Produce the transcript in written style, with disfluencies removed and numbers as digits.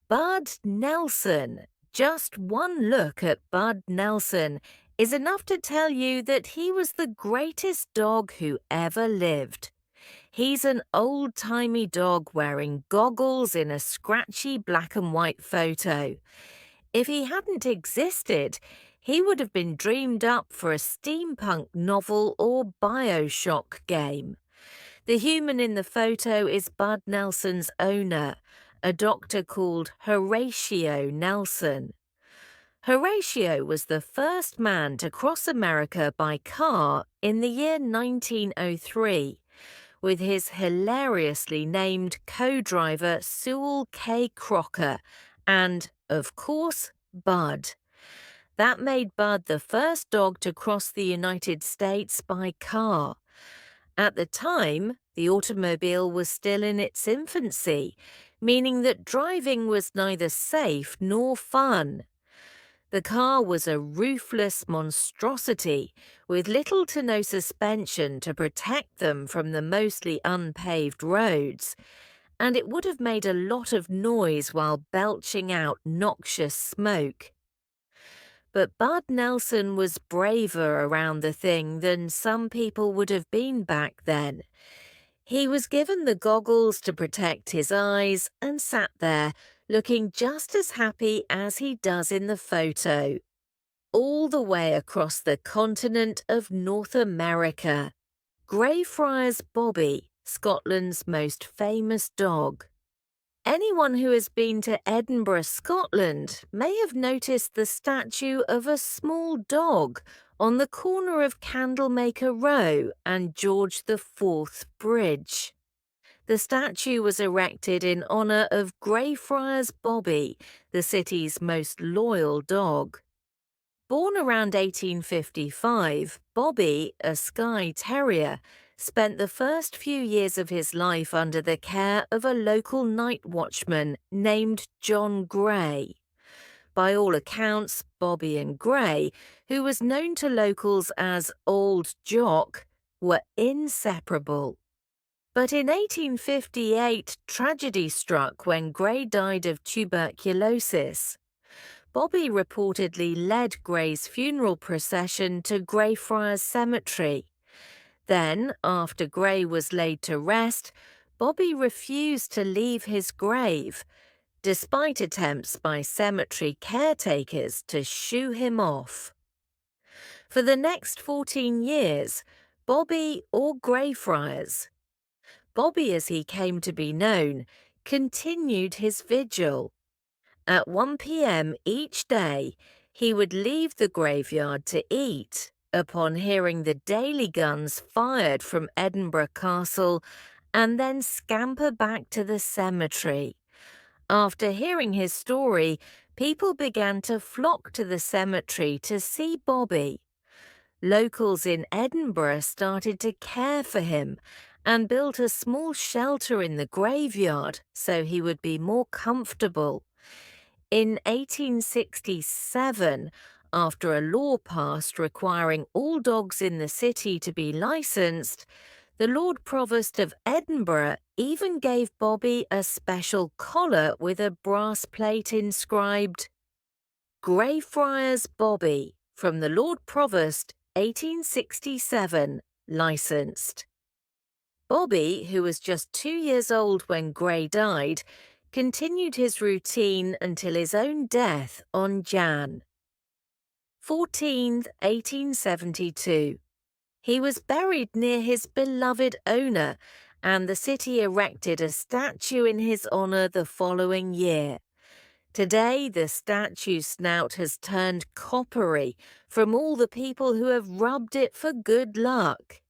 Bud Nelson. Just one look at Bud Nelson is enough to tell you that he was the greatest dog who ever lived. He's an old-timey dog wearing goggles in a scratchy black and white photo. If he hadn't existed, he would have been dreamed up for a steampunk novel or BioShock game. The human in the photo is Bud Nelson's owner, a doctor called Horatio Nelson. Horatio was the first man to cross America by car in the year 1903, with his hilariously named co-driver Sewell K. Crocker and, of course, Bud. That made Bud the first dog to cross the United States by car. At the time, the automobile was still in its infancy, meaning that driving was neither safe nor fun. The car was a roofless monstrosity with little to no suspension to protect them from the mostly unpaved roads, and it would have made a lot of noise while belching out noxious smoke. But Bud Nelson was braver around the thing than some people would have been back then. He was given the goggles to protect his eyes and sat there, looking just as happy as he does in the photo, all the way across the continent of North America. Greyfriars Bobby, Scotland's most famous dog. Anyone who has been to Edinburgh, Scotland, may have noticed the statue of a small dog on the corner of Candlemaker Row and George IV Bridge. The statue was erected in honour of Greyfriars Bobby, the city's most loyal dog. Born around 1855, Bobby, a Skye Terrier, spent the first few years of his life under the care of a local night watchman named John Gray. By all accounts, Bobby and Gray, who was known to locals as Old Jock, were inseparable. But in 1858, tragedy struck when Gray died of tuberculosis. Bobby reportedly led Gray's funeral procession to Greyfriars Cemetery. Then, after Gray was laid to rest, Bobby refused to leave his grave, despite attempts by cemetery caretakers to shoo him off. For the next 14 years, Bobby, or Greyfriars, Bobby as he came to be known, continued his vigil. At 1 p.m. each day, he would leave the graveyard to eat upon hearing the daily guns fired from Edinburgh Castle and then scamper back to the cemetery. After hearing his story, people began to flock to the cemetery to see Bobby. Locals in Edinburgh started to care for him and built a small shelter in the graveyard so he would be more comfortable. In 1867, after a law passed requiring all dogs in the city to be licensed, the Lord Provost of Edinburgh even gave Bobby a special collar with a brass plate inscribed, Greyfriars Bobby, from the Lord Provost, 1867, licensed. Bobby, who was just 2 years old when Gray died, continued his routine until his own death on Jan. 14th, 1872. He was buried near his beloved owner, and the city erected a statue in his honour the following year. Today, the statue's snout has turned coppery from all the people who have rubbed it for good luck.